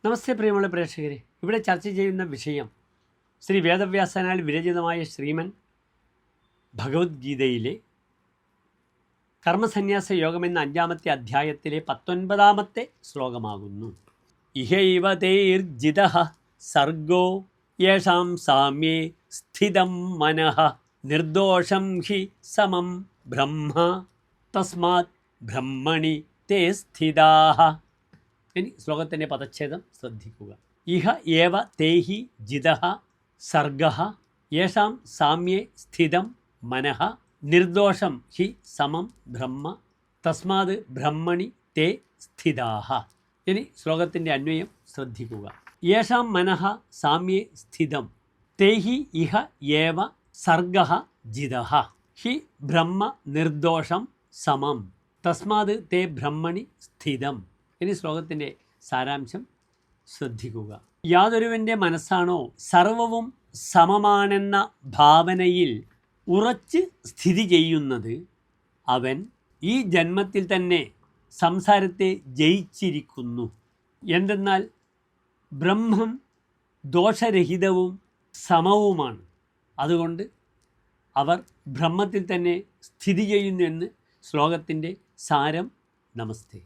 നമസ്തേ പ്രിയമുള്ള പ്രേക്ഷകരെ, ഇവിടെ ചർച്ച ചെയ്യുന്ന വിഷയം ശ്രീ വേദവ്യാസനാൽ വിരചിതമായ ശ്രീമൻ ഭഗവത്ഗീതയിലെ കർമ്മസന്യാസ യോഗമെന്ന 5-ാമത്തെ അധ്യായത്തിലെ 19-ാമത്തെ ശ്ലോകമാകുന്നു. ഇഹൈവ തൈർജിതഃ സർഗോ യേഷാം സാമ്യേ സ്ഥിതം മനഃ നിർദോഷം ഹി സമം ബ്രഹ്മ തസ്മാത് ബ്രഹ്മണി തേ സ്ഥിതാഃ. ഇനി ശ്ലോകത്തിൻ്റെ പദച്ഛേദം ശ്രദ്ധിക്കുക. ഇഹ ഏവ തേഹി ജിതഃ സർഗഃ യേഷാം സാമ്യേ സ്ഥിതം മനഃ നിർദോഷം ഹി സമം ബ്രഹ്മ തസ്മാത് ബ്രഹ്മണി തേ സ്ഥിതാഃ. ഇനി ശ്ലോകത്തിൻ്റെ അന്വയം ശ്രദ്ധിക്കുക. യേഷാം മനഃ സാമ്യേ സ്ഥിതം തേഹി ഇഹ ഏവ സർഗഃ ജിതഃ ഹി ബ്രഹ്മ നിർദോഷം സമം തസ്മാത് തേ ബ്രഹ്മണി സ്ഥിതം. ഇനി ശ്ലോകത്തിൻ്റെ സാരാംശം ശ്രദ്ധിക്കുക. യാതൊരുവൻ്റെ മനസ്സാണോ സർവവും സമമാണെന്ന ഭാവനയിൽ ഉറച്ച് സ്ഥിതി ചെയ്യുന്നത്, അവൻ ഈ ജന്മത്തിൽ തന്നെ സംസാരത്തെ ജയിച്ചിരിക്കുന്നു. എന്തെന്നാൽ ബ്രഹ്മം ദോഷരഹിതവും സമവുമാണ്. അതുകൊണ്ട് അവർ ബ്രഹ്മത്തിൽ തന്നെ സ്ഥിതി ചെയ്യുന്നു എന്ന് ശ്ലോകത്തിൻ്റെ സാരം. നമസ്തേ.